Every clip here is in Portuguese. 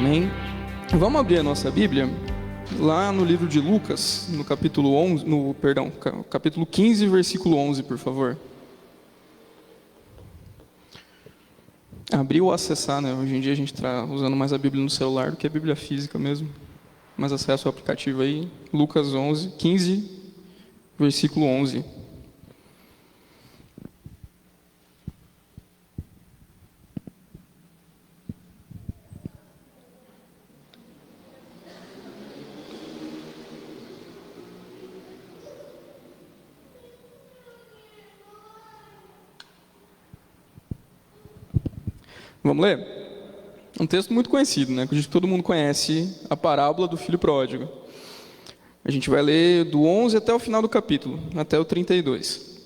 Amém? Vamos abrir a nossa Bíblia lá no livro de Lucas, no capítulo 11, capítulo 15, versículo 11, por favor. Abrir ou acessar, né? Hoje em dia a gente está usando mais a Bíblia no celular do que a Bíblia física mesmo. Mas acessa o aplicativo aí, Lucas 15, versículo 11. Vamos ler? Um texto muito conhecido, né? Que todo mundo conhece, a parábola do filho pródigo. A gente vai ler do 11 até o final do capítulo, até o 32.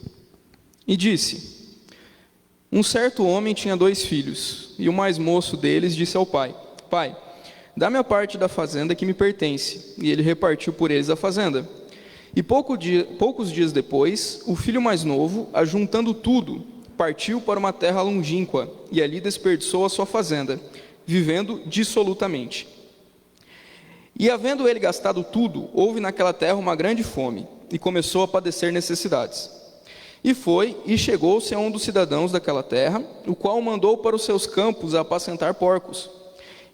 E disse: Um certo homem tinha 2 filhos, e o mais moço deles disse ao pai: Pai, dá-me a parte da fazenda que me pertence. E ele repartiu por eles a fazenda. E poucos dias depois, o filho mais novo, ajuntando tudo, partiu para uma terra longínqua, e ali desperdiçou a sua fazenda, vivendo dissolutamente. E havendo ele gastado tudo, houve naquela terra uma grande fome, e começou a padecer necessidades. E foi, e chegou-se a um dos cidadãos daquela terra, o qual o mandou para os seus campos a apacentar porcos.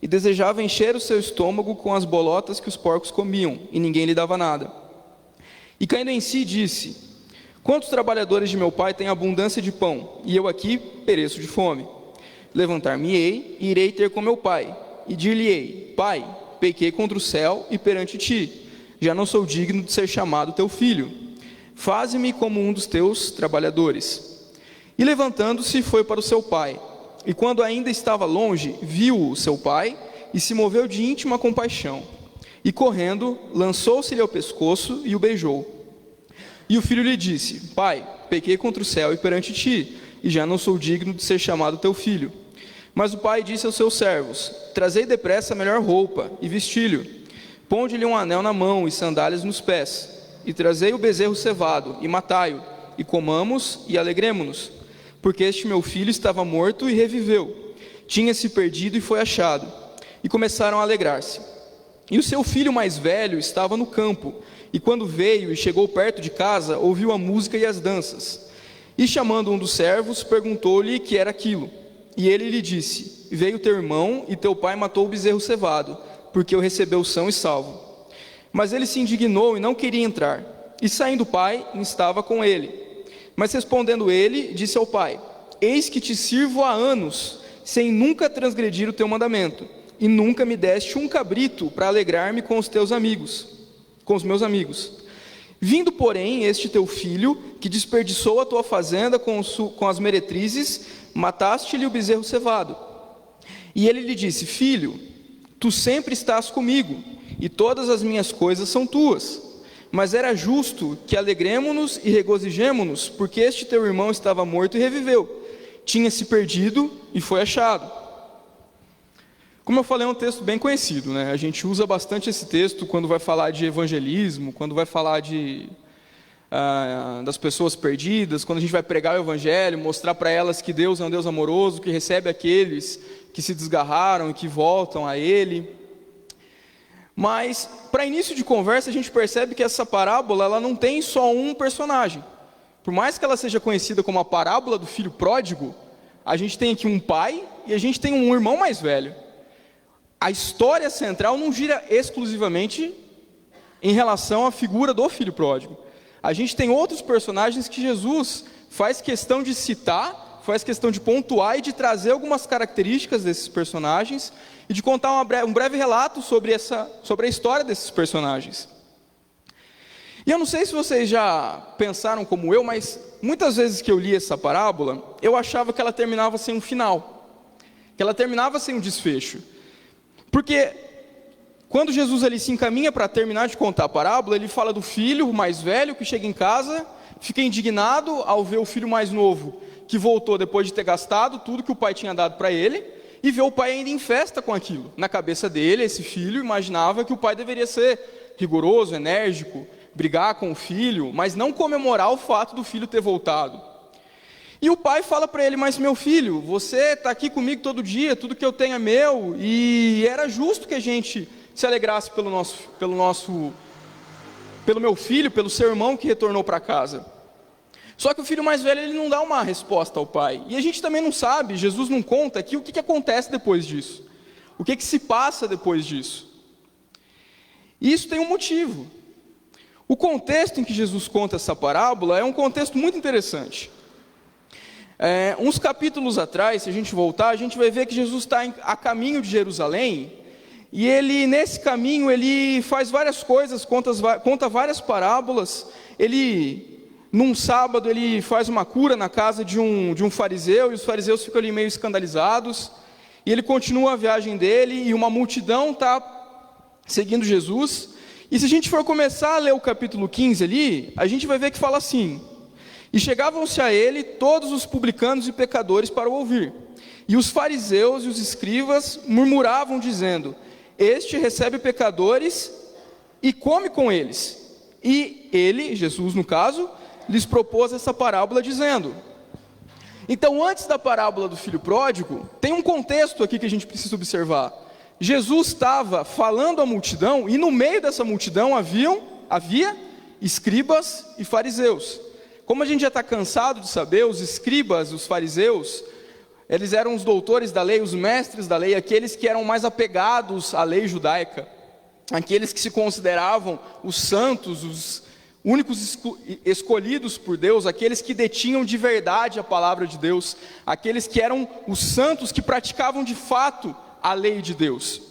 E desejava encher o seu estômago com as bolotas que os porcos comiam, e ninguém lhe dava nada. E caindo em si, disse: Quantos trabalhadores de meu pai têm abundância de pão, e eu aqui pereço de fome? Levantar-me-ei, e irei ter com meu pai, e dir-lhe-ei: Pai, pequei contra o céu e perante ti, já não sou digno de ser chamado teu filho. Faze-me como um dos teus trabalhadores. E levantando-se, foi para o seu pai. E quando ainda estava longe, viu-o seu pai, e se moveu de íntima compaixão. E correndo, lançou-se-lhe ao pescoço e o beijou. E o filho lhe disse: Pai, pequei contra o céu e perante ti, e já não sou digno de ser chamado teu filho. Mas o pai disse aos seus servos: Trazei depressa a melhor roupa, e vestilho. Ponde-lhe um anel na mão e sandálias nos pés. E trazei o bezerro cevado, e matai-o, e comamos e alegremo-nos. Porque este meu filho estava morto e reviveu. Tinha-se perdido e foi achado. E começaram a alegrar-se. E o seu filho mais velho estava no campo, e quando veio e chegou perto de casa, ouviu a música e as danças. E chamando um dos servos, perguntou-lhe que era aquilo. E ele lhe disse: Veio teu irmão, e teu pai matou o bezerro cevado, porque o recebeu são e salvo. Mas ele se indignou e não queria entrar. E saindo o pai, estava com ele. Mas respondendo ele, disse ao pai: Eis que te sirvo há anos, sem nunca transgredir o teu mandamento, e nunca me deste um cabrito para alegrar-me com os meus amigos. Vindo, porém, este teu filho, que desperdiçou a tua fazenda com as meretrizes, mataste-lhe o bezerro cevado. E ele lhe disse: Filho, tu sempre estás comigo, e todas as minhas coisas são tuas. Mas era justo que alegremo-nos e regozijemo-nos, porque este teu irmão estava morto e reviveu, tinha-se perdido e foi achado. Como eu falei, é um texto bem conhecido, né? A gente usa bastante esse texto quando vai falar de evangelismo, quando vai falar das pessoas perdidas, quando a gente vai pregar o evangelho, mostrar para elas que Deus é um Deus amoroso, que recebe aqueles que se desgarraram e que voltam a Ele. Mas, para início de conversa, a gente percebe que essa parábola ela não tem só um personagem. Por mais que ela seja conhecida como a parábola do filho pródigo, a gente tem aqui um pai e a gente tem um irmão mais velho. A história central não gira exclusivamente em relação à figura do filho pródigo. A gente tem outros personagens que Jesus faz questão de citar, faz questão de pontuar e de trazer algumas características desses personagens e de contar um breve relato sobre a história desses personagens. E eu não sei se vocês já pensaram como eu, mas muitas vezes que eu li essa parábola, eu achava que ela terminava sem um final, que ela terminava sem um desfecho. Porque quando Jesus ele se encaminha para terminar de contar a parábola, ele fala do filho mais velho que chega em casa, fica indignado ao ver o filho mais novo, que voltou depois de ter gastado tudo que o pai tinha dado para ele, e vê o pai ainda em festa com aquilo. Na cabeça dele, esse filho imaginava que o pai deveria ser rigoroso, enérgico, brigar com o filho, mas não comemorar o fato do filho ter voltado. E o pai fala para ele: mas meu filho, você está aqui comigo todo dia, tudo que eu tenho é meu, e era justo que a gente se alegrasse pelo meu filho, pelo seu irmão que retornou para casa. Só que o filho mais velho, ele não dá uma resposta ao pai. E a gente também não sabe, Jesus não conta aqui o que acontece depois disso. O que se passa depois disso. E isso tem um motivo. O contexto em que Jesus conta essa parábola é um contexto muito interessante. Uns capítulos atrás, se a gente voltar, a gente vai ver que Jesus está a caminho de Jerusalém, e ele, nesse caminho, ele faz várias coisas, conta várias parábolas. Ele, num sábado, ele faz uma cura na casa de um fariseu, e os fariseus ficam ali meio escandalizados, e ele continua a viagem dele, e uma multidão está seguindo Jesus. E se a gente for começar a ler o capítulo 15 ali, a gente vai ver que fala assim: e chegavam-se a ele todos os publicanos e pecadores para o ouvir. E os fariseus e os escribas murmuravam, dizendo: este recebe pecadores e come com eles. E ele, Jesus no caso, lhes propôs essa parábola dizendo... Então, antes da parábola do filho pródigo, tem um contexto aqui que a gente precisa observar. Jesus estava falando à multidão, e no meio dessa multidão havia escribas e fariseus. Como a gente já está cansado de saber, os escribas, os fariseus, eles eram os doutores da lei, os mestres da lei, aqueles que eram mais apegados à lei judaica, aqueles que se consideravam os santos, os únicos escolhidos por Deus, aqueles que detinham de verdade a palavra de Deus, aqueles que eram os santos que praticavam de fato a lei de Deus.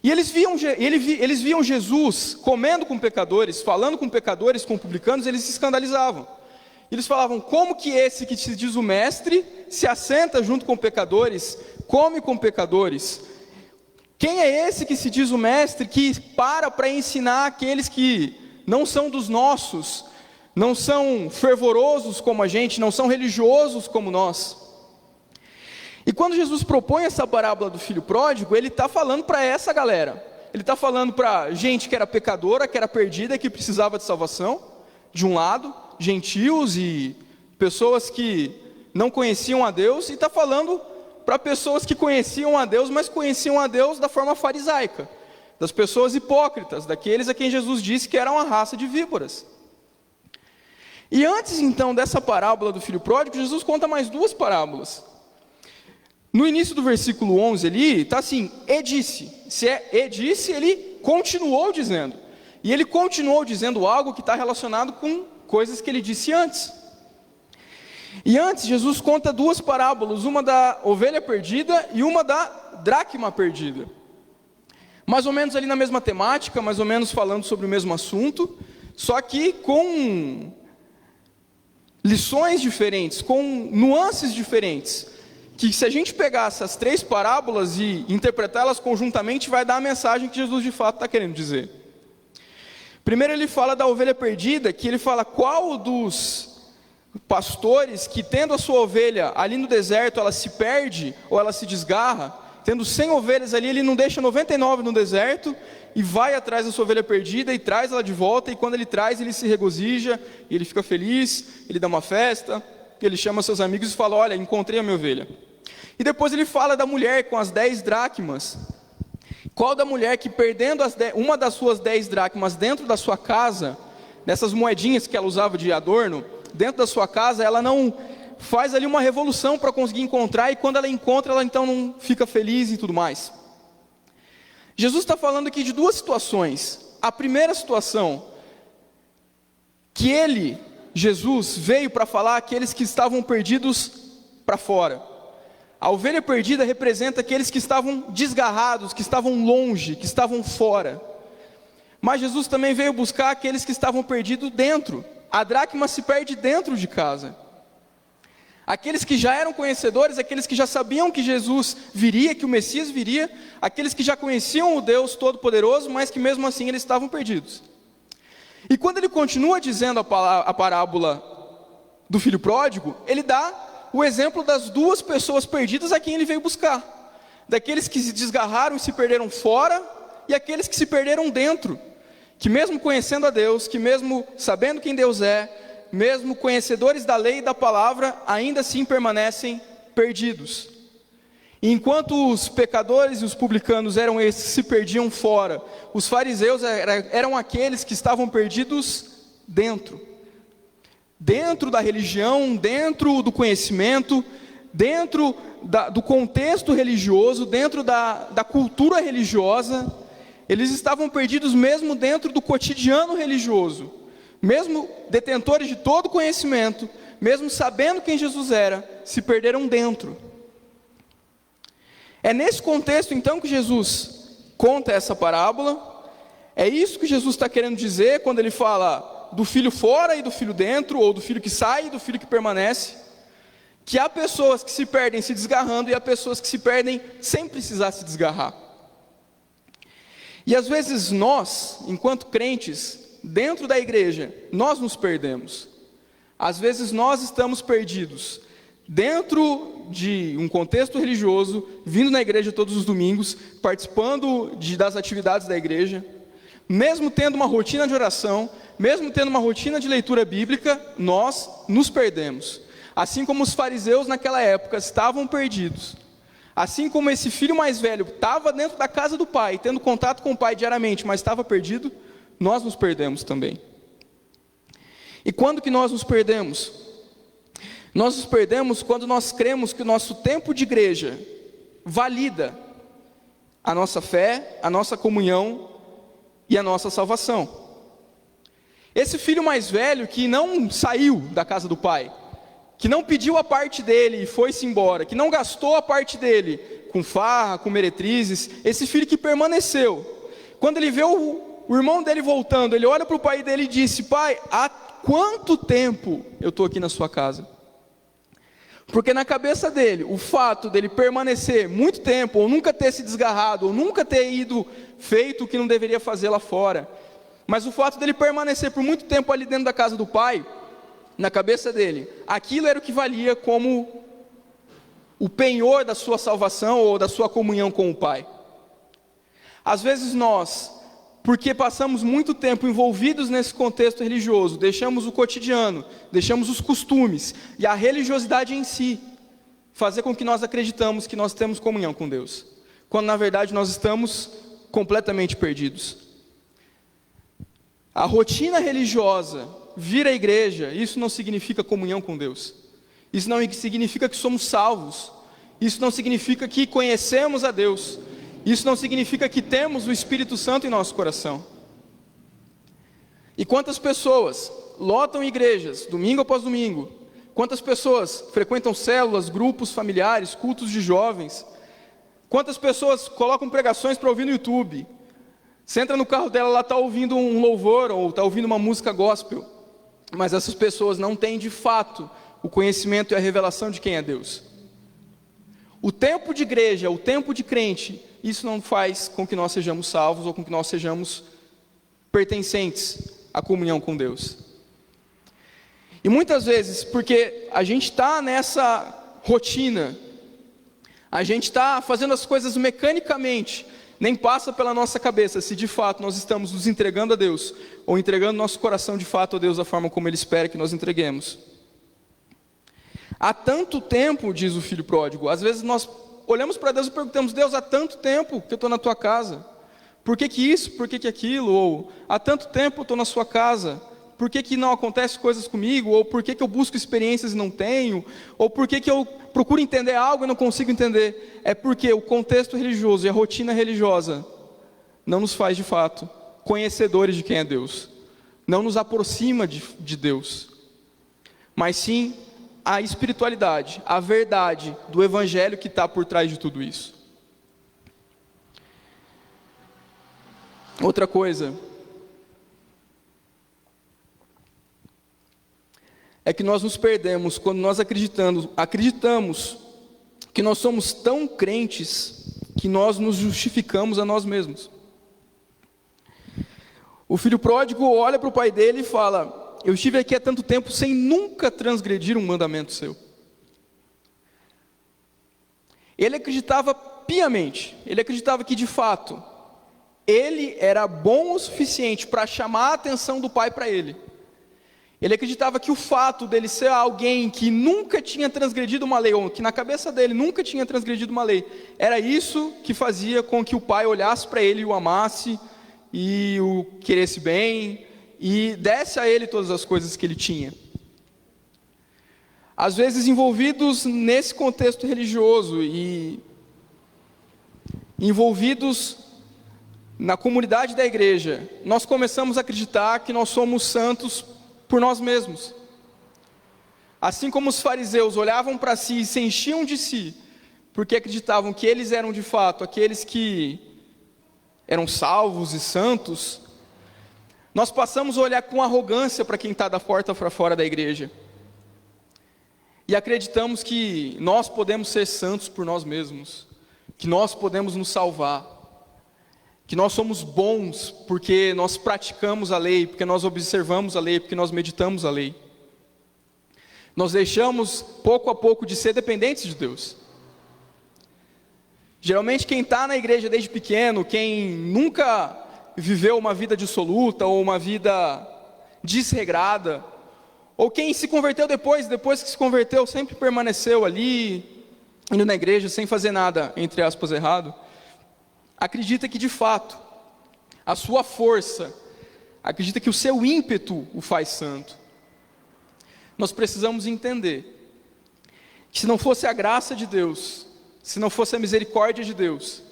E eles viam Jesus comendo com pecadores, falando com pecadores, com publicanos, eles se escandalizavam. Eles falavam: como que esse que se diz o mestre se assenta junto com pecadores, come com pecadores? Quem é esse que se diz o mestre que para ensinar aqueles que não são dos nossos, não são fervorosos como a gente, não são religiosos como nós? E quando Jesus propõe essa parábola do filho pródigo, ele está falando para essa galera. Ele está falando para gente que era pecadora, que era perdida, que precisava de salvação, de um lado, gentios e pessoas que não conheciam a Deus, e está falando para pessoas que conheciam a Deus, mas conheciam a Deus da forma farisaica, das pessoas hipócritas, daqueles a quem Jesus disse que eram uma raça de víboras. E antes então dessa parábola do filho pródigo, Jesus conta mais duas parábolas. No início do versículo 11 ali, está assim: e disse. Se é e disse, ele continuou dizendo. E ele continuou dizendo algo que está relacionado com coisas que ele disse antes. E antes, Jesus conta duas parábolas, uma da ovelha perdida e uma da dracma perdida. Mais ou menos ali na mesma temática, mais ou menos falando sobre o mesmo assunto, só que com lições diferentes, com nuances diferentes, que se a gente pegar essas três parábolas e interpretá-las conjuntamente, vai dar a mensagem que Jesus de fato está querendo dizer. Primeiro ele fala da ovelha perdida, que ele fala qual dos pastores que, tendo a sua ovelha ali no deserto, ela se perde ou ela se desgarra, tendo 100 ovelhas ali, ele não deixa 99 no deserto e vai atrás da sua ovelha perdida e traz ela de volta, e quando ele traz, ele se regozija, e ele fica feliz, ele dá uma festa, ele chama seus amigos e fala: olha, encontrei a minha ovelha. E depois ele fala da mulher com as 10 dracmas. Qual da mulher que, perdendo uma das suas 10 dracmas dentro da sua casa, nessas moedinhas que ela usava de adorno, dentro da sua casa, ela não faz ali uma revolução para conseguir encontrar, e quando ela encontra, ela então não fica feliz e tudo mais. Jesus está falando aqui de duas situações. A primeira situação, que ele, Jesus, veio para falar àqueles que estavam perdidos para fora. A ovelha perdida representa aqueles que estavam desgarrados, que estavam longe, que estavam fora. Mas Jesus também veio buscar aqueles que estavam perdidos dentro. A dracma se perde dentro de casa. Aqueles que já eram conhecedores, aqueles que já sabiam que Jesus viria, que o Messias viria, aqueles que já conheciam o Deus Todo-Poderoso, mas que mesmo assim eles estavam perdidos. E quando ele continua dizendo a parábola do filho pródigo, ele dá o exemplo das duas pessoas perdidas a quem ele veio buscar. Daqueles que se desgarraram e se perderam fora, e aqueles que se perderam dentro. Que mesmo conhecendo a Deus, que mesmo sabendo quem Deus é, mesmo conhecedores da lei e da palavra, ainda assim permanecem perdidos. E enquanto os pecadores e os publicanos eram esses que se perdiam fora, os fariseus eram aqueles que estavam perdidos dentro da religião, dentro do conhecimento, dentro do contexto religioso, dentro da cultura religiosa. Eles estavam perdidos mesmo dentro do cotidiano religioso, mesmo detentores de todo conhecimento, mesmo sabendo quem Jesus era, se perderam dentro. É nesse contexto então que Jesus conta essa parábola. É isso que Jesus está querendo dizer quando ele fala do filho fora e do filho dentro, ou do filho que sai e do filho que permanece. Que há pessoas que se perdem se desgarrando e há pessoas que se perdem sem precisar se desgarrar. E às vezes nós, enquanto crentes, dentro da igreja, nós nos perdemos. Às vezes nós estamos perdidos dentro de um contexto religioso, vindo na igreja todos os domingos, participando das atividades da igreja, mesmo tendo uma rotina de oração, mesmo tendo uma rotina de leitura bíblica, nós nos perdemos. Assim como os fariseus naquela época estavam perdidos, assim como esse filho mais velho estava dentro da casa do pai, tendo contato com o pai diariamente, mas estava perdido, nós nos perdemos também. E quando que nós nos perdemos? Nós nos perdemos quando nós cremos que o nosso tempo de igreja valida a nossa fé, a nossa comunhão e a nossa salvação. Esse filho mais velho que não saiu da casa do pai, que não pediu a parte dele e foi-se embora, que não gastou a parte dele com farra, com meretrizes, esse filho que permaneceu, quando ele vê o irmão dele voltando, ele olha para o pai dele e disse: pai, há quanto tempo eu estou aqui na sua casa? Porque na cabeça dele, o fato dele permanecer muito tempo, ou nunca ter se desgarrado, ou nunca ter feito o que não deveria fazer lá fora, mas o fato dele permanecer por muito tempo ali dentro da casa do pai, na cabeça dele, aquilo era o que valia como o penhor da sua salvação ou da sua comunhão com o pai. Às vezes nós, porque passamos muito tempo envolvidos nesse contexto religioso, deixamos o cotidiano, deixamos os costumes e a religiosidade em si fazer com que nós acreditamos que nós temos comunhão com Deus, quando na verdade nós estamos completamente perdidos. A rotina religiosa, vir à igreja, isso não significa comunhão com Deus. Isso não significa que somos salvos. Isso não significa que conhecemos a Deus. Isso não significa que temos o Espírito Santo em nosso coração. E quantas pessoas lotam igrejas, domingo após domingo? Quantas pessoas frequentam células, grupos familiares, cultos de jovens? Quantas pessoas colocam pregações para ouvir no YouTube? Você entra no carro dela, ela está ouvindo um louvor ou está ouvindo uma música gospel. Mas essas pessoas não têm de fato o conhecimento e a revelação de quem é Deus. O tempo de igreja, o tempo de crente, isso não faz com que nós sejamos salvos ou com que nós sejamos pertencentes à comunhão com Deus. E muitas vezes, porque a gente está nessa rotina, a gente está fazendo as coisas mecanicamente, nem passa pela nossa cabeça se de fato nós estamos nos entregando a Deus, ou entregando nosso coração de fato a Deus da forma como Ele espera que nós entreguemos. Há tanto tempo, diz o filho pródigo, às vezes nós olhamos para Deus e perguntamos: Deus, há tanto tempo que eu estou na tua casa, por que isso, por que aquilo? Ou há tanto tempo eu estou na sua casa, por que não acontecem coisas comigo? Ou por que eu busco experiências e não tenho? Ou por que eu procuro entender algo e não consigo entender? É porque o contexto religioso e a rotina religiosa não nos faz de fato conhecedores de quem é Deus, não nos aproxima de Deus, mas sim a espiritualidade, a verdade do Evangelho que está por trás de tudo isso. Outra coisa é que nós nos perdemos quando nós acreditamos que nós somos tão crentes que nós nos justificamos a nós mesmos. O filho pródigo olha para o pai dele e fala: eu estive aqui há tanto tempo sem nunca transgredir um mandamento seu. Ele acreditava piamente, ele acreditava que de fato ele era bom o suficiente para chamar a atenção do pai para ele. Ele acreditava que o fato dele ser alguém que nunca tinha transgredido uma lei, ou que na cabeça dele nunca tinha transgredido uma lei, era isso que fazia com que o pai olhasse para ele e o amasse, e o queresse bem, e desse a ele todas as coisas que ele tinha. Às vezes envolvidos nesse contexto religioso e envolvidos na comunidade da igreja, nós começamos a acreditar que nós somos santos por nós mesmos. Assim como os fariseus olhavam para si e se enchiam de si, porque acreditavam que eles eram de fato aqueles que eram salvos e santos, nós passamos a olhar com arrogância para quem está da porta para fora da igreja. E acreditamos que nós podemos ser santos por nós mesmos, que nós podemos nos salvar, que nós somos bons porque nós praticamos a lei, porque nós observamos a lei, porque nós meditamos a lei. Nós deixamos pouco a pouco de ser dependentes de Deus. Geralmente quem está na igreja desde pequeno, quem nunca viveu uma vida dissoluta ou uma vida desregrada, ou quem se converteu depois que se converteu sempre permaneceu ali, indo na igreja sem fazer nada, entre aspas, errado, acredita que de fato, a sua força, acredita que o seu ímpeto o faz santo. Nós precisamos entender que se não fosse a graça de Deus, se não fosse a misericórdia de Deus,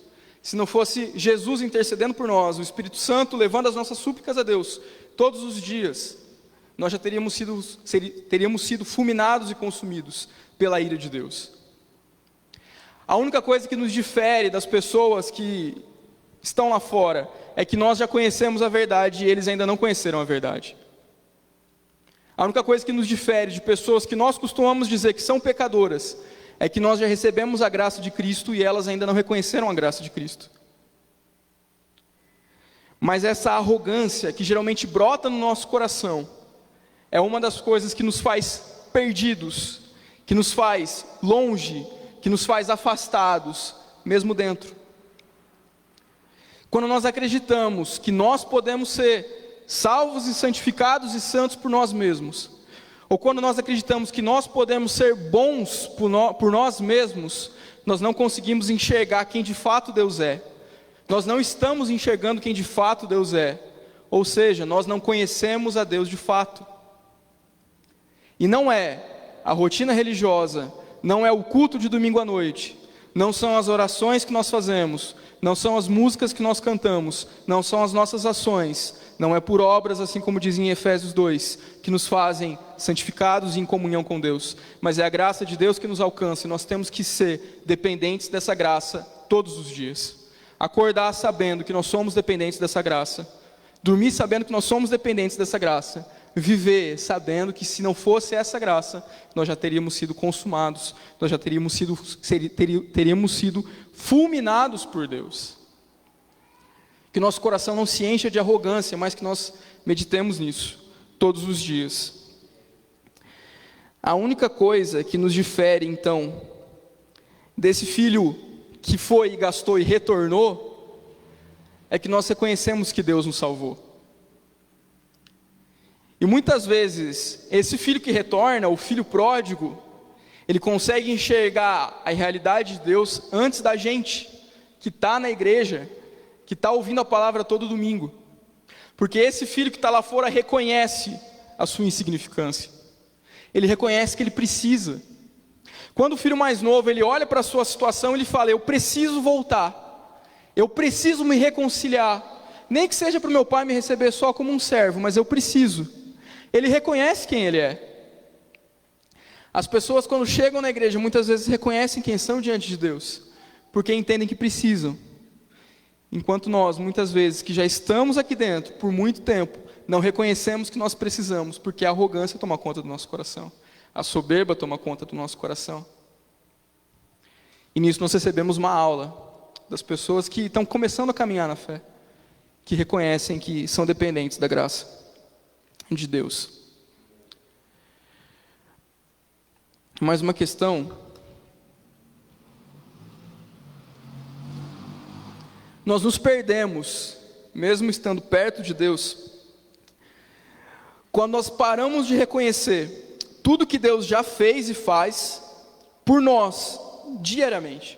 se não fosse Jesus intercedendo por nós, o Espírito Santo levando as nossas súplicas a Deus, todos os dias, nós já teríamos sido fulminados e consumidos pela ira de Deus. A única coisa que nos difere das pessoas que estão lá fora é que nós já conhecemos a verdade e eles ainda não conheceram a verdade. A única coisa que nos difere de pessoas que nós costumamos dizer que são pecadoras é que nós já recebemos a graça de Cristo e elas ainda não reconheceram a graça de Cristo. Mas essa arrogância que geralmente brota no nosso coração é uma das coisas que nos faz perdidos, que nos faz longe, que nos faz afastados, mesmo dentro. Quando nós acreditamos que nós podemos ser salvos e santificados e santos por nós mesmos, ou quando nós acreditamos que nós podemos ser bons por nós mesmos, nós não conseguimos enxergar quem de fato Deus é. Nós não estamos enxergando quem de fato Deus é. Ou seja, nós não conhecemos a Deus de fato. E não é a rotina religiosa, não é o culto de domingo à noite, não são as orações que nós fazemos, não são as músicas que nós cantamos, não são as nossas ações, não é por obras, assim como diz em Efésios 2, que nos fazem santificados e em comunhão com Deus, mas é a graça de Deus que nos alcança, e nós temos que ser dependentes dessa graça todos os dias. Acordar sabendo que nós somos dependentes dessa graça, dormir sabendo que nós somos dependentes dessa graça, viver sabendo que se não fosse essa graça, nós já teríamos sido consumados, nós já teríamos sido fulminados por Deus. Que nosso coração não se encha de arrogância, mas que nós meditemos nisso todos os dias. A única coisa que nos difere, então, desse filho que foi e gastou e retornou, é que nós reconhecemos que Deus nos salvou. E muitas vezes, esse filho que retorna, o filho pródigo, ele consegue enxergar a realidade de Deus antes da gente, que está na igreja, que está ouvindo a palavra todo domingo. Porque esse filho que está lá fora reconhece a sua insignificância. Ele reconhece que ele precisa. Quando o filho mais novo, ele olha para a sua situação, ele fala: eu preciso voltar, eu preciso me reconciliar, nem que seja para o meu pai me receber só como um servo, mas eu preciso. Ele reconhece quem ele é. As pessoas quando chegam na igreja, muitas vezes reconhecem quem são diante de Deus, porque entendem que precisam. Enquanto nós, muitas vezes, que já estamos aqui dentro por muito tempo, não reconhecemos que nós precisamos, porque a arrogância toma conta do nosso coração, a soberba toma conta do nosso coração. E nisso nós recebemos uma aula das pessoas que estão começando a caminhar na fé, que reconhecem que são dependentes da graça de Deus. Mais uma questão. Nós nos perdemos, mesmo estando perto de Deus, quando nós paramos de reconhecer tudo que Deus já fez e faz por nós, diariamente.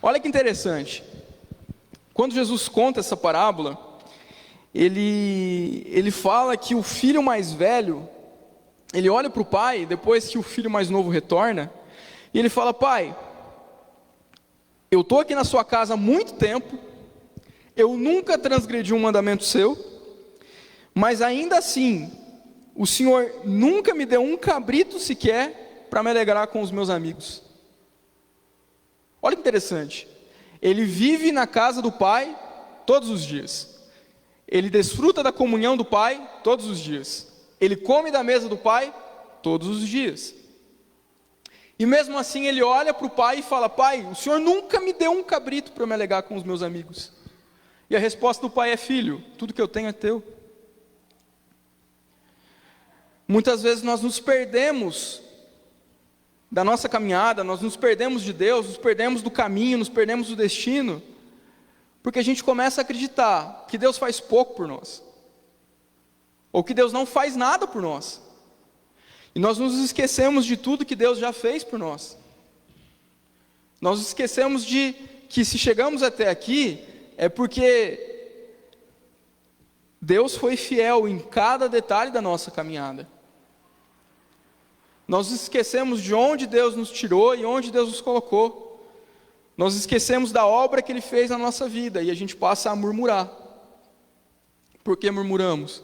Olha que interessante. Quando Jesus conta essa parábola, ele fala que o filho mais velho, ele olha para o pai, depois que o filho mais novo retorna, e ele fala: pai, eu estou aqui na sua casa há muito tempo, eu nunca transgredi um mandamento seu, mas ainda assim, o Senhor nunca me deu um cabrito sequer para me alegrar com os meus amigos. Olha que interessante. Ele vive na casa do pai todos os dias. Ele desfruta da comunhão do pai todos os dias. Ele come da mesa do pai todos os dias. E mesmo assim ele olha para o pai e fala: pai, o Senhor nunca me deu um cabrito para me alegrar com os meus amigos. E a resposta do pai é: filho, tudo que eu tenho é teu. Muitas vezes nós nos perdemos da nossa caminhada, nós nos perdemos de Deus, nos perdemos do caminho, nos perdemos do destino, porque a gente começa a acreditar que Deus faz pouco por nós, ou que Deus não faz nada por nós, e nós nos esquecemos de tudo que Deus já fez por nós. Nós esquecemos de que se chegamos até aqui, é porque Deus foi fiel em cada detalhe da nossa caminhada. Nós esquecemos de onde Deus nos tirou e onde Deus nos colocou. Nós esquecemos da obra que Ele fez na nossa vida e a gente passa a murmurar. Por que murmuramos?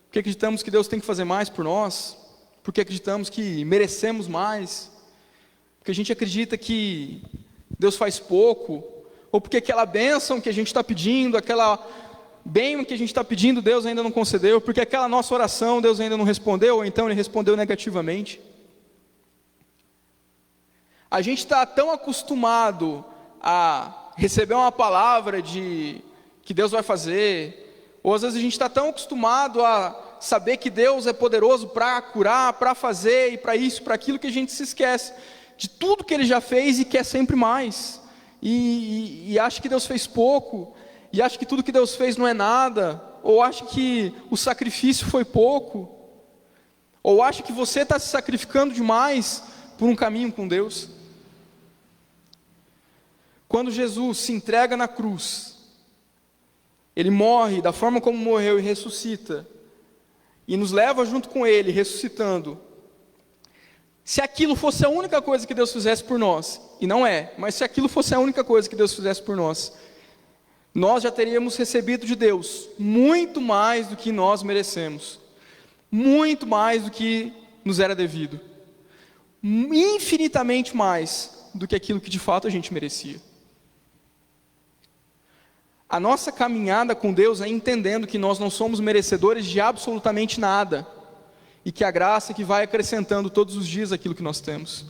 Porque acreditamos que Deus tem que fazer mais por nós? Porque acreditamos que merecemos mais? Porque a gente acredita que Deus faz pouco? Ou porque aquela bênção que a gente está pedindo, aquela bem que a gente está pedindo, Deus ainda não concedeu? Porque aquela nossa oração Deus ainda não respondeu, ou então Ele respondeu negativamente? A gente está tão acostumado a receber uma palavra de que Deus vai fazer, ou às vezes a gente está tão acostumado a saber que Deus é poderoso para curar, para fazer, e para isso, para aquilo, que a gente se esquece de tudo que Ele já fez e quer sempre mais, e acha que Deus fez pouco, e acha que tudo que Deus fez não é nada, ou acha que o sacrifício foi pouco, ou acha que você está se sacrificando demais por um caminho com Deus. Quando Jesus se entrega na cruz, Ele morre da forma como morreu e ressuscita, e nos leva junto com Ele, ressuscitando. Se aquilo fosse a única coisa que Deus fizesse por nós, e não é, mas se aquilo fosse a única coisa que Deus fizesse por nós, nós já teríamos recebido de Deus muito mais do que nós merecemos, muito mais do que nos era devido, infinitamente mais do que aquilo que de fato a gente merecia. A nossa caminhada com Deus é entendendo que nós não somos merecedores de absolutamente nada, e que a graça que vai acrescentando todos os dias aquilo que nós temos.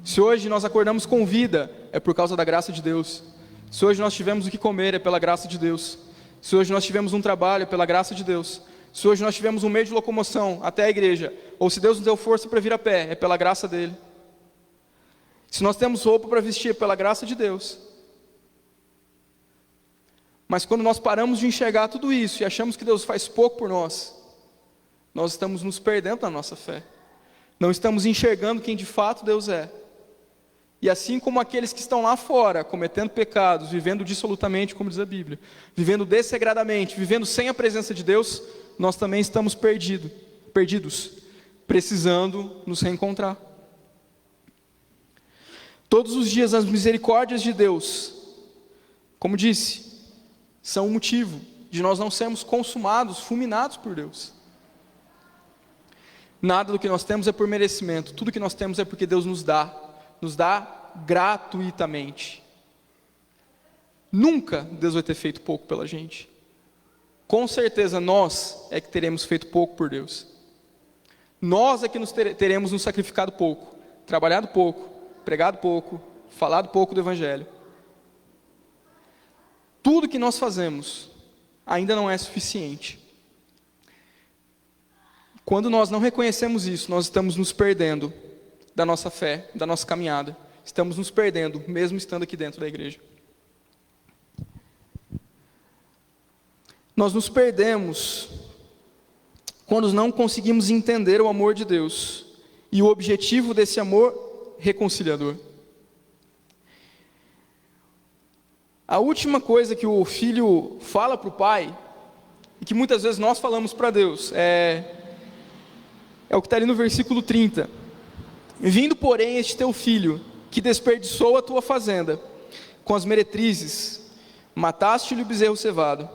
Se hoje nós acordamos com vida, é por causa da graça de Deus. Se hoje nós tivemos o que comer, é pela graça de Deus. Se hoje nós tivemos um trabalho, é pela graça de Deus. Se hoje nós tivemos um meio de locomoção até a igreja, ou se Deus nos deu força para vir a pé, é pela graça dEle. Se nós temos roupa para vestir, é pela graça de Deus. Mas quando nós paramos de enxergar tudo isso e achamos que Deus faz pouco por nós, nós estamos nos perdendo da nossa fé. Não estamos enxergando quem de fato Deus é. E assim como aqueles que estão lá fora, cometendo pecados, vivendo dissolutamente, como diz a Bíblia, vivendo desregradamente, vivendo sem a presença de Deus, nós também estamos perdidos, precisando nos reencontrar. Todos os dias as misericórdias de Deus, como disse, são o motivo de nós não sermos consumados, fulminados por Deus. Nada do que nós temos é por merecimento, tudo que nós temos é porque Deus nos dá gratuitamente. Nunca Deus vai ter feito pouco pela gente. Com certeza nós é que teremos feito pouco por Deus. Nós é que teremos nos sacrificado pouco, trabalhado pouco, pregado pouco, falado pouco do Evangelho. Tudo que nós fazemos ainda não é suficiente. Quando nós não reconhecemos isso, nós estamos nos perdendo da nossa fé, da nossa caminhada. Estamos nos perdendo, mesmo estando aqui dentro da igreja. Nós nos perdemos quando não conseguimos entender o amor de Deus e o objetivo desse amor reconciliador. A última coisa que o filho fala para o pai, e que muitas vezes nós falamos para Deus, é o que está ali no versículo 30. Vindo, porém, este teu filho, que desperdiçou a tua fazenda com as meretrizes, mataste-lhe o bezerro cevado.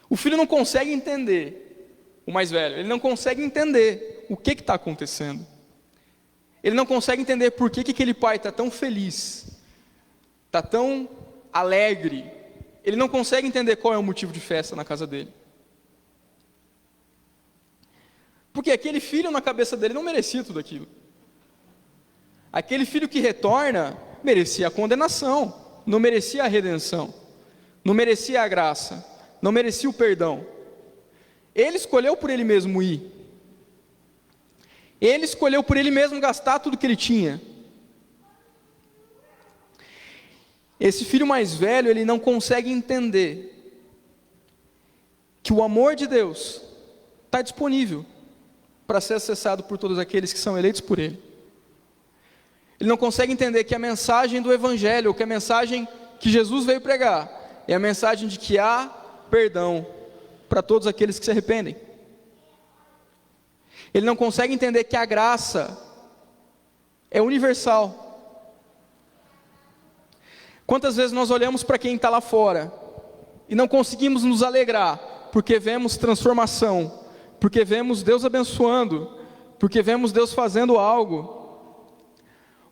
O filho não consegue entender, o mais velho, ele não consegue entender o que está acontecendo. Ele não consegue entender por que aquele pai está tão feliz, está tão alegre. Ele não consegue entender qual é o motivo de festa na casa dele. Porque aquele filho na cabeça dele não merecia tudo aquilo. Aquele filho que retorna merecia a condenação, não merecia a redenção, não merecia a graça, não merecia o perdão. Ele escolheu por ele mesmo ir. Ele escolheu por ele mesmo gastar tudo que ele tinha. Esse filho mais velho, ele não consegue entender que o amor de Deus está disponível para ser acessado por todos aqueles que são eleitos por Ele. Ele não consegue entender que a mensagem do Evangelho, ou que a mensagem que Jesus veio pregar, é a mensagem de que há perdão para todos aqueles que se arrependem. Ele não consegue entender que a graça é universal. Quantas vezes nós olhamos para quem está lá fora e não conseguimos nos alegrar, porque vemos transformação, porque vemos Deus abençoando, porque vemos Deus fazendo algo.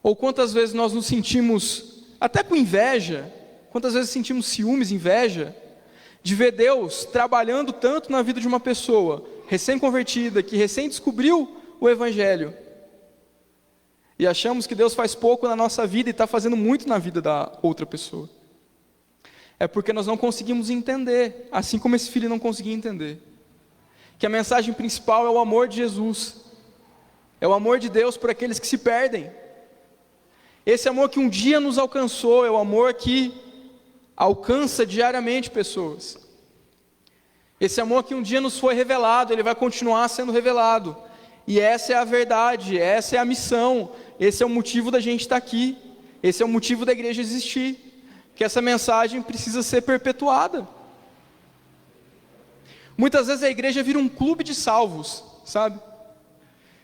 Ou quantas vezes nós nos sentimos até com inveja, quantas vezes sentimos ciúmes, inveja, de ver Deus trabalhando tanto na vida de uma pessoa recém-convertida, que recém descobriu o Evangelho, e achamos que Deus faz pouco na nossa vida e está fazendo muito na vida da outra pessoa. É porque nós não conseguimos entender, assim como esse filho não conseguia entender, que a mensagem principal é o amor de Jesus, é o amor de Deus por aqueles que se perdem. Esse amor que um dia nos alcançou, é o amor que alcança diariamente pessoas. Esse amor que um dia nos foi revelado, ele vai continuar sendo revelado. E essa é a verdade, essa é a missão, esse é o motivo da gente estar aqui, esse é o motivo da igreja existir, que essa mensagem precisa ser perpetuada. Muitas vezes a igreja vira um clube de salvos, sabe?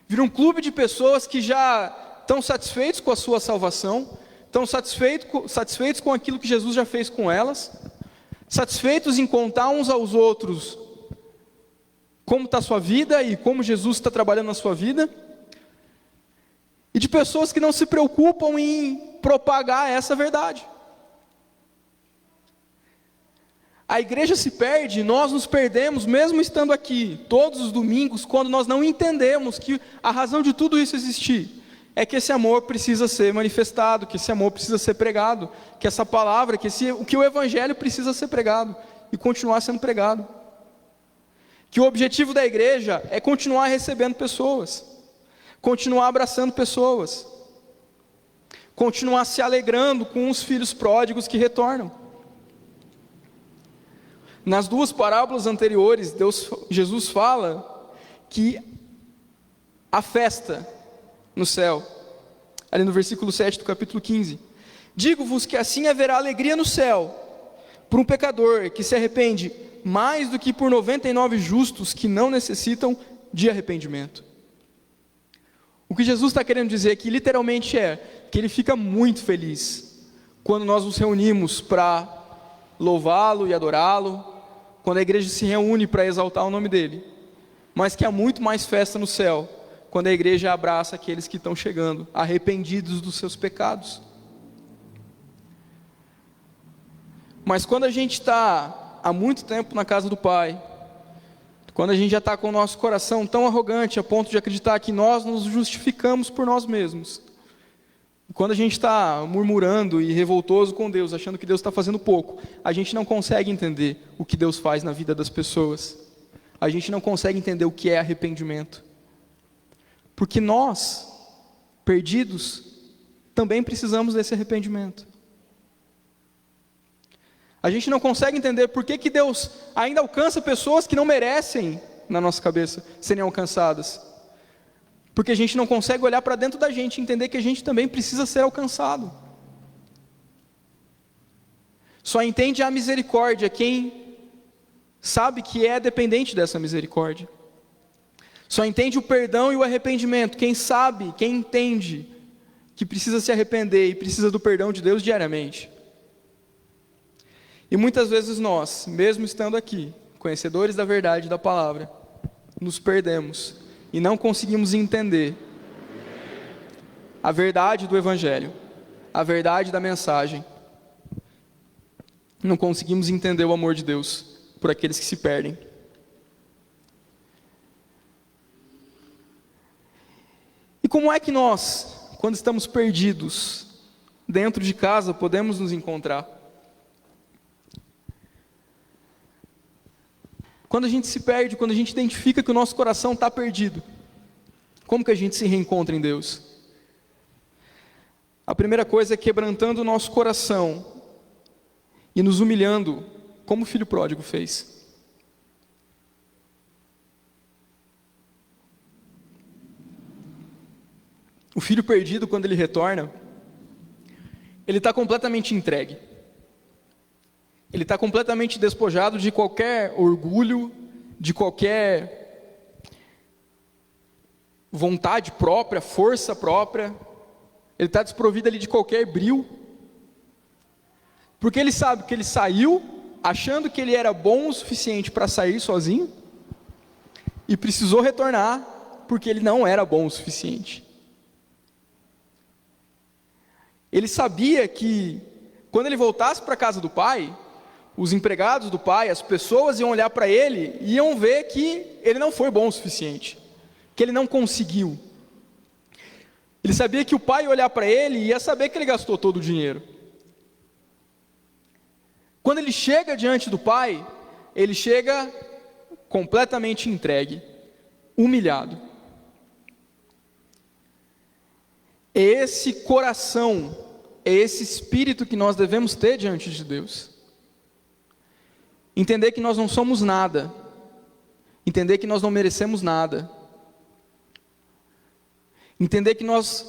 Vira um clube de pessoas que já estão satisfeitos com a sua salvação, estão satisfeitos com aquilo que Jesus já fez com elas, satisfeitos em contar uns aos outros como está a sua vida e como Jesus está trabalhando na sua vida, e de pessoas que não se preocupam em propagar essa verdade. A igreja se perde, nós nos perdemos, mesmo estando aqui, todos os domingos, quando nós não entendemos que a razão de tudo isso existir, é que esse amor precisa ser manifestado, que esse amor precisa ser pregado, que essa palavra, que o Evangelho precisa ser pregado, e continuar sendo pregado. Que o objetivo da igreja é continuar recebendo pessoas, continuar abraçando pessoas, continuar se alegrando com os filhos pródigos que retornam. Nas duas parábolas anteriores, Jesus fala que a festa no céu, ali no versículo 7 do capítulo 15, digo-vos que assim haverá alegria no céu, por um pecador que se arrepende, mais do que por 99 justos que não necessitam de arrependimento. O que Jesus está querendo dizer aqui, literalmente, é que Ele fica muito feliz quando nós nos reunimos para louvá-lo e adorá-lo, quando a igreja se reúne para exaltar o nome dEle, mas que há muito mais festa no céu, quando a igreja abraça aqueles que estão chegando, arrependidos dos seus pecados. Mas quando a gente está há muito tempo na casa do Pai, quando a gente já está com o nosso coração tão arrogante, a ponto de acreditar que nós nos justificamos por nós mesmos, quando a gente está murmurando e revoltoso com Deus, achando que Deus está fazendo pouco, a gente não consegue entender o que Deus faz na vida das pessoas, a gente não consegue entender o que é arrependimento, porque nós, perdidos, também precisamos desse arrependimento. A gente não consegue entender por que Deus ainda alcança pessoas que não merecem na nossa cabeça serem alcançadas. Porque a gente não consegue olhar para dentro da gente e entender que a gente também precisa ser alcançado. Só entende a misericórdia quem sabe que é dependente dessa misericórdia. Só entende o perdão e o arrependimento quem sabe, quem entende que precisa se arrepender e precisa do perdão de Deus diariamente. E muitas vezes nós, mesmo estando aqui, conhecedores da verdade da palavra, nos perdemos e não conseguimos entender a verdade do Evangelho, a verdade da mensagem. Não conseguimos entender o amor de Deus por aqueles que se perdem. E como é que nós, quando estamos perdidos dentro de casa, podemos nos encontrar? Quando a gente se perde, quando a gente identifica que o nosso coração está perdido, como que a gente se reencontra em Deus? A primeira coisa é quebrantando o nosso coração e nos humilhando, como o filho pródigo fez. O filho perdido, quando ele retorna, ele está completamente entregue. Ele está completamente despojado de qualquer orgulho, de qualquer vontade própria, força própria. Ele está desprovido ali de qualquer brio. Porque ele sabe que ele saiu achando que ele era bom o suficiente para sair sozinho e precisou retornar porque ele não era bom o suficiente. Ele sabia que quando ele voltasse para a casa do pai, os empregados do pai, as pessoas iam olhar para ele e iam ver que ele não foi bom o suficiente, que ele não conseguiu. Ele sabia que o pai ia olhar para ele e ia saber que ele gastou todo o dinheiro. Quando ele chega diante do pai, ele chega completamente entregue, humilhado. É esse coração, é esse espírito que nós devemos ter diante de Deus. Entender que nós não somos nada, entender que nós não merecemos nada, entender que nós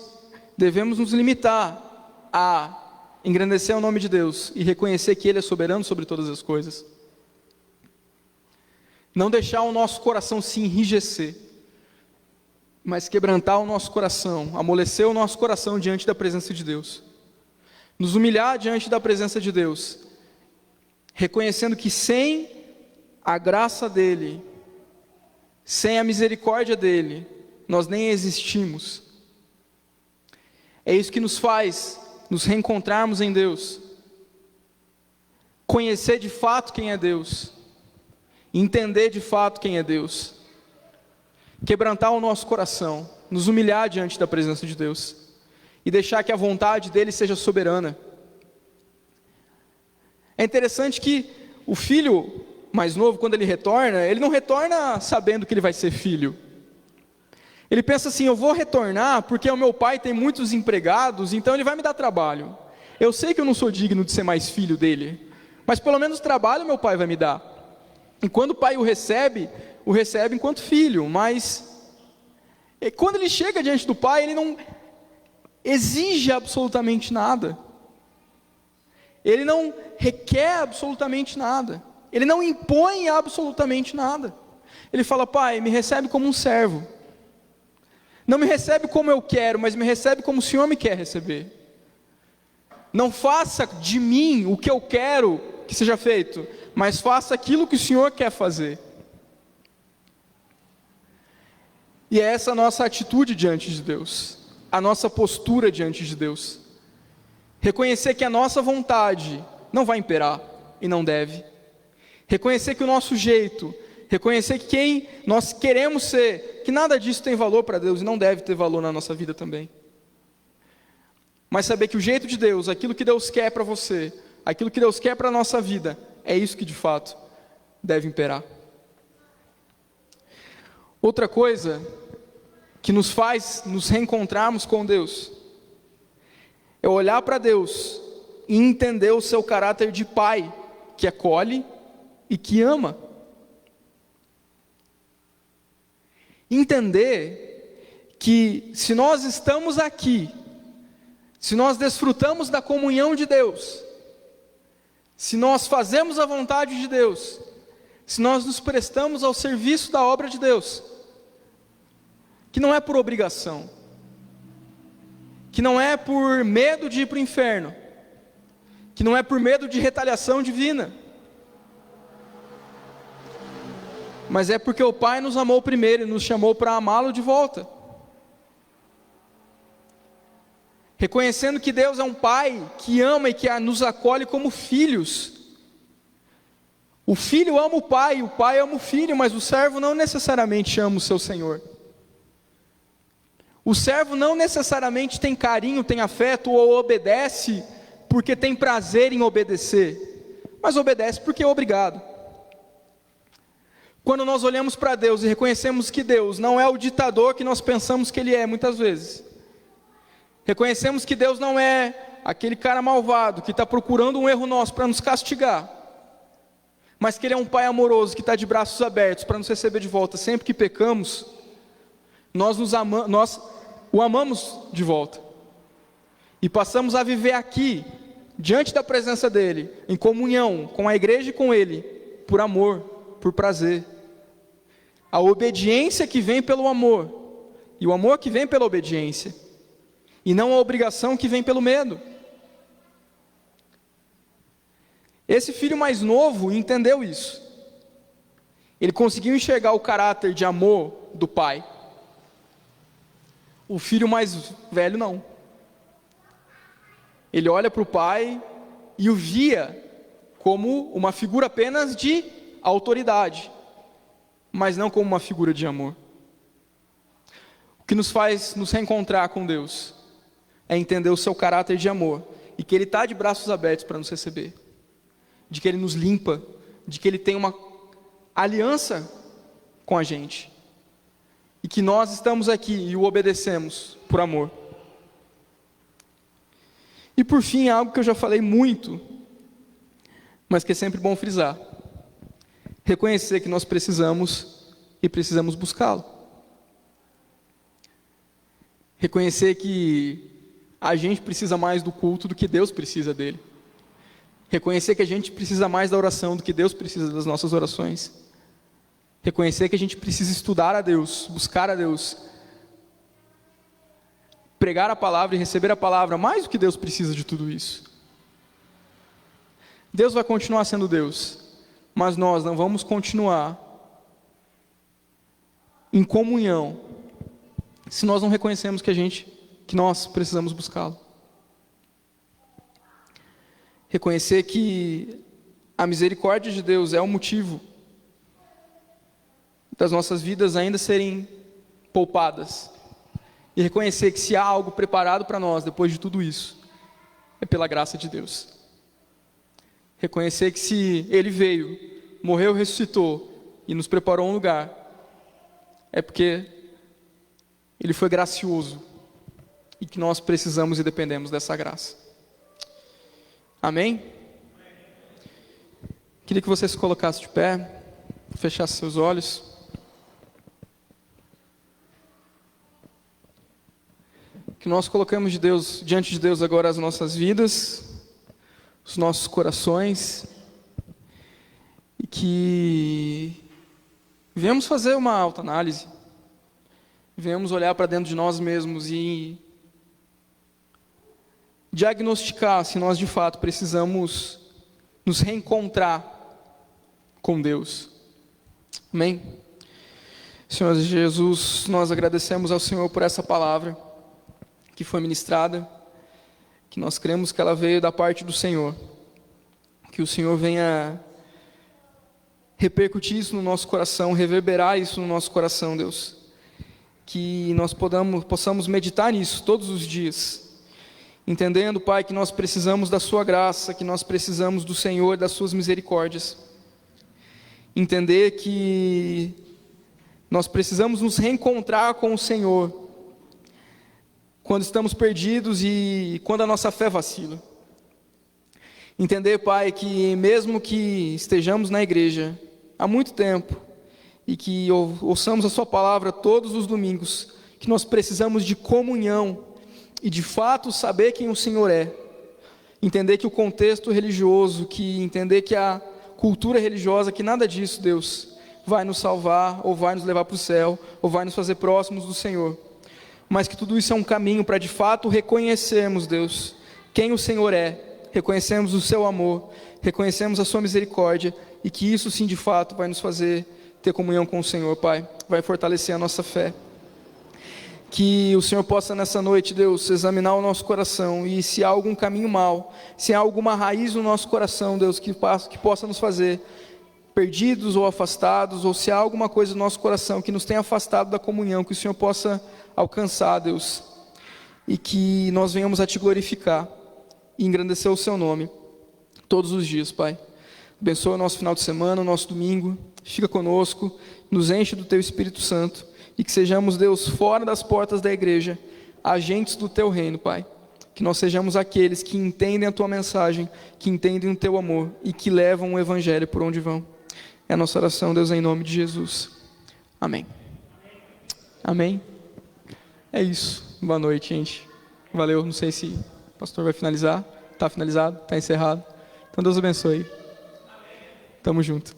devemos nos limitar a engrandecer o nome de Deus e reconhecer que Ele é soberano sobre todas as coisas. Não deixar o nosso coração se enrijecer, mas quebrantar o nosso coração, amolecer o nosso coração diante da presença de Deus. Nos humilhar diante da presença de Deus, reconhecendo que sem a graça dEle, sem a misericórdia dEle, nós nem existimos. É isso que nos faz nos reencontrarmos em Deus, conhecer de fato quem é Deus, entender de fato quem é Deus, quebrantar o nosso coração, nos humilhar diante da presença de Deus e deixar que a vontade dEle seja soberana. É interessante que o filho mais novo, quando ele retorna, ele não retorna sabendo que ele vai ser filho. Ele pensa assim: eu vou retornar porque o meu pai tem muitos empregados, então ele vai me dar trabalho. Eu sei que eu não sou digno de ser mais filho dele, mas pelo menos trabalho meu pai vai me dar. E quando o pai o recebe enquanto filho, mas quando ele chega diante do pai, ele não exige absolutamente nada. Ele não requer absolutamente nada. Ele não impõe absolutamente nada. Ele fala: pai, me recebe como um servo. Não me recebe como eu quero, mas me recebe como o Senhor me quer receber. Não faça de mim o que eu quero que seja feito, mas faça aquilo que o Senhor quer fazer. E é essa a nossa atitude diante de Deus, a nossa postura diante de Deus. Reconhecer que a nossa vontade não vai imperar e não deve. Reconhecer que o nosso jeito, reconhecer que quem nós queremos ser, que nada disso tem valor para Deus e não deve ter valor na nossa vida também. Mas saber que o jeito de Deus, aquilo que Deus quer para você, aquilo que Deus quer para a nossa vida, é isso que de fato deve imperar. Outra coisa que nos faz nos reencontrarmos com Deus é olhar para Deus e entender o seu caráter de pai, que acolhe e que ama. Entender que se nós estamos aqui, se nós desfrutamos da comunhão de Deus, se nós fazemos a vontade de Deus, se nós nos prestamos ao serviço da obra de Deus, que não é por obrigação, que não é por medo de ir para o inferno, que não é por medo de retaliação divina, mas é porque o Pai nos amou primeiro e nos chamou para amá-lo de volta. Reconhecendo que Deus é um Pai que ama e que nos acolhe como filhos. O filho ama o pai ama o filho, mas o servo não necessariamente ama o seu senhor. O servo não necessariamente tem carinho, tem afeto ou obedece porque tem prazer em obedecer, mas obedece porque é obrigado. Quando nós olhamos para Deus e reconhecemos que Deus não é o ditador que nós pensamos que Ele é muitas vezes, reconhecemos que Deus não é aquele cara malvado que está procurando um erro nosso para nos castigar, mas que Ele é um Pai amoroso que está de braços abertos para nos receber de volta sempre que pecamos, nós o amamos de volta e passamos a viver aqui, diante da presença dEle, em comunhão com a igreja e com Ele, por amor, por prazer. A obediência que vem pelo amor, e o amor que vem pela obediência, e não a obrigação que vem pelo medo. Esse filho mais novo entendeu isso. Ele conseguiu enxergar o caráter de amor do pai. O filho mais velho não. Ele olha para o pai e o via como uma figura apenas de autoridade, mas não como uma figura de amor. O que nos faz nos reencontrar com Deus é entender o seu caráter de amor e que Ele está de braços abertos para nos receber, de que Ele nos limpa, de que Ele tem uma aliança com a gente e que nós estamos aqui e o obedecemos por amor. E por fim, algo que eu já falei muito, mas que é sempre bom frisar: reconhecer que nós precisamos e precisamos buscá-lo. Reconhecer que a gente precisa mais do culto do que Deus precisa dele. Reconhecer que a gente precisa mais da oração do que Deus precisa das nossas orações. Reconhecer que a gente precisa estudar a Deus, buscar a Deus, pregar a palavra e receber a palavra mais do que Deus precisa de tudo isso. Deus vai continuar sendo Deus, mas nós não vamos continuar em comunhão se nós não reconhecemos que nós precisamos buscá-lo. Reconhecer que a misericórdia de Deus é o motivo das nossas vidas ainda serem poupadas. E reconhecer que se há algo preparado para nós depois de tudo isso, é pela graça de Deus. Reconhecer que se Ele veio, morreu, ressuscitou e nos preparou um lugar, é porque Ele foi gracioso e que nós precisamos e dependemos dessa graça. Amém? Queria que você se colocasse de pé, fechasse seus olhos. Que nós colocamos diante de Deus agora as nossas vidas, os nossos corações, e que venhamos fazer uma autoanálise, venhamos olhar para dentro de nós mesmos e diagnosticar se nós de fato precisamos nos reencontrar com Deus. Amém? Senhor Jesus, nós agradecemos ao Senhor por essa palavra que foi ministrada, que nós cremos que ela veio da parte do Senhor, que o Senhor venha repercutir isso no nosso coração, reverberar isso no nosso coração, Deus, que nós possamos meditar nisso todos os dias, entendendo, Pai, que nós precisamos da sua graça, que nós precisamos do Senhor, das suas misericórdias, entender que nós precisamos nos reencontrar com o Senhor, quando estamos perdidos e quando a nossa fé vacila. Entender, Pai, que mesmo que estejamos na igreja há muito tempo, e que ouçamos a sua palavra todos os domingos, que nós precisamos de comunhão e de fato saber quem o Senhor é, entender que o contexto religioso, que entender que a cultura religiosa, que nada disso, Deus, vai nos salvar, ou vai nos levar para o céu, ou vai nos fazer próximos do Senhor, mas que tudo isso é um caminho para de fato reconhecermos, Deus, quem o Senhor é, reconhecemos o seu amor, reconhecemos a sua misericórdia, e que isso sim de fato vai nos fazer ter comunhão com o Senhor, Pai, vai fortalecer a nossa fé. Que o Senhor possa nessa noite, Deus, examinar o nosso coração, e se há algum caminho mau, se há alguma raiz no nosso coração, Deus, que possa nos fazer perdidos ou afastados, ou se há alguma coisa no nosso coração que nos tenha afastado da comunhão, que o Senhor possa alcançar, Deus, e que nós venhamos a Te glorificar e engrandecer o Seu nome todos os dias, Pai. Abençoa o nosso final de semana, o nosso domingo, fica conosco, nos enche do Teu Espírito Santo, e que sejamos, Deus, fora das portas da igreja, agentes do Teu reino, Pai. Que nós sejamos aqueles que entendem a Tua mensagem, que entendem o Teu amor e que levam o Evangelho por onde vão. É a nossa oração, Deus, em nome de Jesus. Amém. Amém. É isso. Boa noite, gente. Valeu. Não sei se o pastor vai finalizar. Está finalizado? Está encerrado? Então Deus abençoe. Tamo junto.